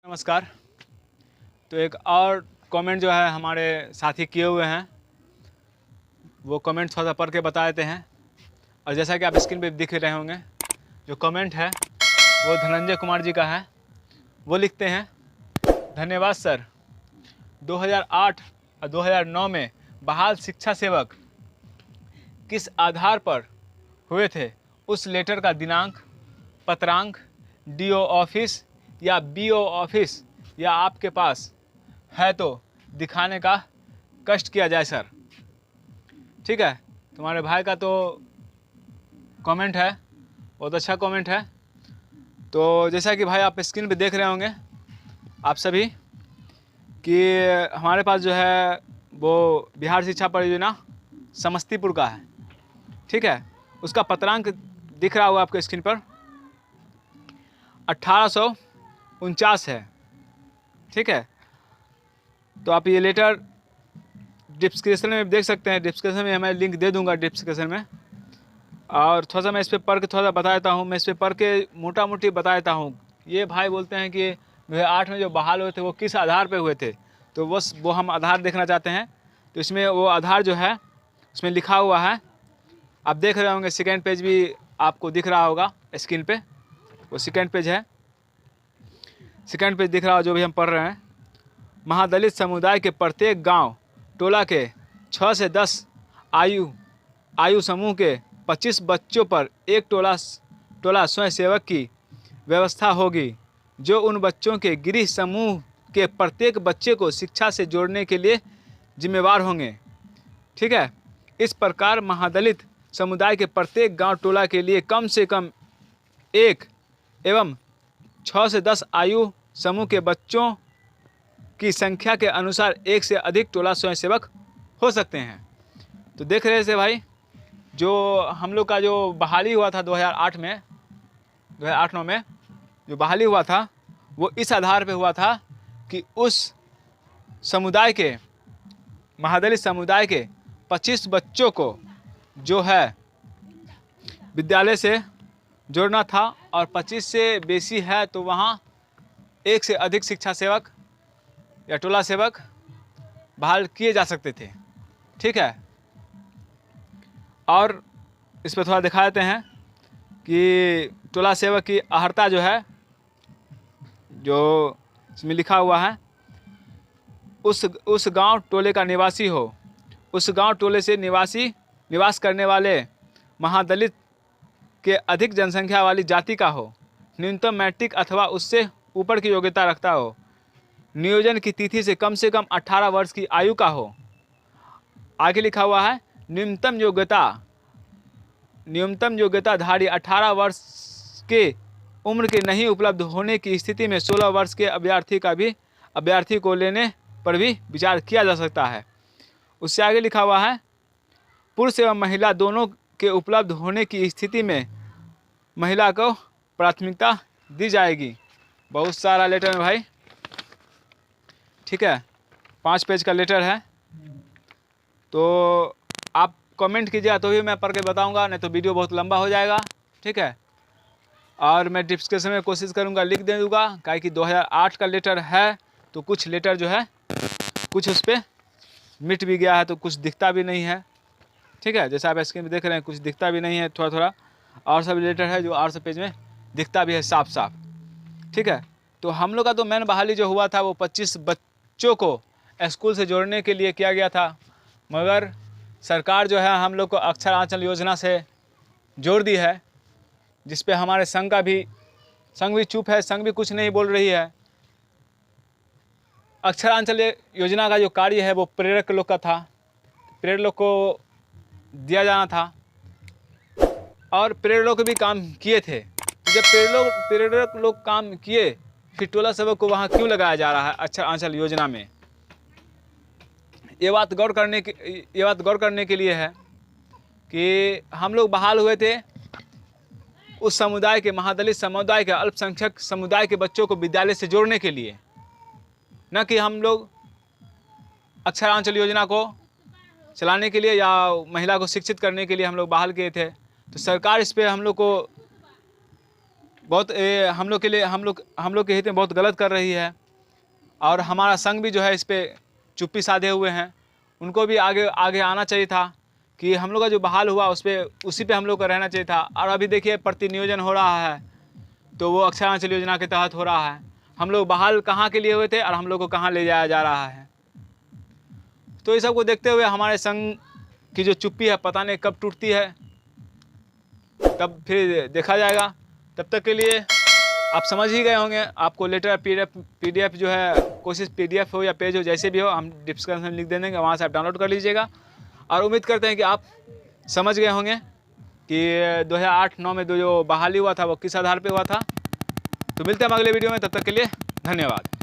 नमस्कार। तो एक और कमेंट जो है हमारे साथी किए हुए हैं, वो कमेंट थोड़ा सा पढ़ के बता देते हैं। और जैसा कि आप स्क्रीन पे दिख रहे होंगे, जो कमेंट है वो धनंजय कुमार जी का है। वो लिखते हैं, धन्यवाद सर। 2008 और 2009 में बहाल शिक्षा सेवक किस आधार पर हुए थे? उस लेटर का दिनांक, पत्रांक, डीओ ऑफिस या बीओ ऑफिस या आपके पास है तो दिखाने का कष्ट किया जाए सर। ठीक है, तुम्हारे भाई का तो कमेंट है, बहुत अच्छा कमेंट है। तो जैसा कि भाई आप स्क्रीन पे देख रहे होंगे आप सभी कि हमारे पास जो है वो बिहार शिक्षा परियोजना समस्तीपुर का है। ठीक है, उसका पत्रांक दिख रहा होगा आपके स्क्रीन पर, 1849 है। ठीक है, तो आप ये लेटर डिस्क्रिप्शन में देख सकते हैं। डिस्क्रिप्शन में मैं लिंक दे दूंगा डिस्क्रिप्शन में। और थोड़ा सा मैं इस पर पढ़ के थोड़ा सा बता देता हूँ। मैं इस पर पढ़ के मोटा मोटी बता देता हूँ। ये भाई बोलते हैं कि 2008 में जो बहाल हुए थे वो किस आधार पे हुए थे, तो बस वो हम आधार देखना चाहते हैं। तो इसमें वो आधार जो है उसमें लिखा हुआ है, आप देख रहे होंगे। सेकेंड पेज भी आपको दिख रहा होगा स्क्रीन पे, वो सेकेंड पेज है। सेकेंड पेज दिख रहा हो जो भी हम पढ़ रहे हैं। महादलित समुदाय के प्रत्येक गांव टोला के 6 से 10 आयु समूह के 25 बच्चों पर एक टोला स्वयंसेवक की व्यवस्था होगी, जो उन बच्चों के गृह समूह के प्रत्येक बच्चे को शिक्षा से जोड़ने के लिए जिम्मेवार होंगे। ठीक है, इस प्रकार महादलित समुदाय के प्रत्येक गांव टोला के लिए कम से कम एक एवं 6 से 10 आयु समूह के बच्चों की संख्या के अनुसार एक से अधिक टोला स्वयंसेवक हो सकते हैं। तो देख रहे थे भाई, जो हम लोग का जो बहाली हुआ था 2008 में, 2008-9 में जो बहाली हुआ था वो इस आधार पे हुआ था कि उस समुदाय के, महादलित समुदाय के 25 बच्चों को जो है विद्यालय से जोड़ना था, और 25 से बेसी है तो वहाँ एक से अधिक शिक्षा सेवक या टोला सेवक बहाल किए जा सकते थे। ठीक है, और इस पर थोड़ा दिखा देते हैं कि टोला सेवक की अहर्ता जो है, जो इसमें लिखा हुआ है, उस गांव टोले का निवासी हो, उस गांव टोले से निवास करने वाले महादलित के अधिक जनसंख्या वाली जाति का हो, न्यूनतम मैट्रिक अथवा उससे ऊपर की योग्यता रखता हो, नियोजन की तिथि से कम 18 वर्ष की आयु का हो। आगे लिखा हुआ है, न्यूनतम योग्यताधारी 18 वर्ष के उम्र के नहीं उपलब्ध होने की स्थिति में 16 वर्ष के अभ्यर्थी को लेने पर भी विचार किया जा सकता है। उससे आगे लिखा हुआ है, पुरुष एवं महिला दोनों के उपलब्ध होने की स्थिति में महिला को प्राथमिकता दी जाएगी। बहुत सारा लेटर है भाई। ठीक है, 5 पेज का लेटर है। तो आप कमेंट कीजिएगा तो भी मैं पढ़ के बताऊंगा, नहीं तो वीडियो बहुत लंबा हो जाएगा। ठीक है, और मैं डिस्क्रिप्शन में कोशिश करूंगा लिख दे दूँगा, काहे कि 2008 का लेटर है तो कुछ लेटर जो है कुछ उस पर मिट भी गया है, तो कुछ दिखता भी नहीं है। ठीक है, जैसे आप स्क्रीन पे देख रहे हैं कुछ दिखता भी नहीं है, थोड़ा थोड़ा। और सब लेटर है जो 800 पेज में दिखता भी है साफ साफ। ठीक है, तो हम लोग का तो मेन बहाली जो हुआ था वो 25 बच्चों को स्कूल से जोड़ने के लिए किया गया था, मगर सरकार जो है हम लोग को अक्षर आंचल योजना से जोड़ दी है, जिस पे हमारे संघ भी चुप है, संघ भी कुछ नहीं बोल रही है। अक्षरांचल योजना का जो कार्य है वो प्रेरक लोग का था, प्रेरक लोग को दिया जाना था, और प्रेरक लोग भी काम किए थे। तो जब प्रेरक लोग काम किए, फिर टोला सेवक को वहाँ क्यों लगाया जा रहा है अक्षरांचल योजना में? ये बात गौर करने के लिए है कि हम लोग बहाल हुए थे उस समुदाय के, महादलित समुदाय के, अल्पसंख्यक समुदाय के बच्चों को विद्यालय से जोड़ने के लिए, न कि हम लोग अक्षरांचल योजना को चलाने के लिए या महिला को शिक्षित करने के लिए हम लोग बहाल किए थे। तो सरकार इस पे हम लोग को बहुत हम लोग के लिए हम लोग के हित में बहुत गलत कर रही है। और हमारा संघ भी जो है इस पर चुप्पी साधे हुए हैं। उनको भी आगे आगे आना चाहिए था कि हम लोग का जो बहाल हुआ उसी पे हम लोग का रहना चाहिए था। और अभी देखिए प्रतिनियोजन हो रहा है, तो वो अक्षरांचल योजना के तहत हो रहा है। हम लोग बहाल कहाँ के लिए हुए थे और हम लोग को कहाँ ले जाया जा रहा है। तो इस सब को देखते हुए हमारे संघ की जो चुप्पी है पता नहीं कब टूटती है, तब फिर देखा जाएगा। तब तक के लिए आप समझ ही गए होंगे। आपको लेटर पीडीएफ जो है, कोशिश पीडीएफ हो या पेज हो, जैसे भी हो, हम डिस्क्रिप्शन में लिख दे देंगे, वहाँ से आप डाउनलोड कर लीजिएगा। और उम्मीद करते हैं कि आप समझ गए होंगे कि 2008-9 में जो बहाली हुआ था वो किस आधार पे हुआ था। तो मिलते हैं हम अगले वीडियो में, तब तक के लिए धन्यवाद।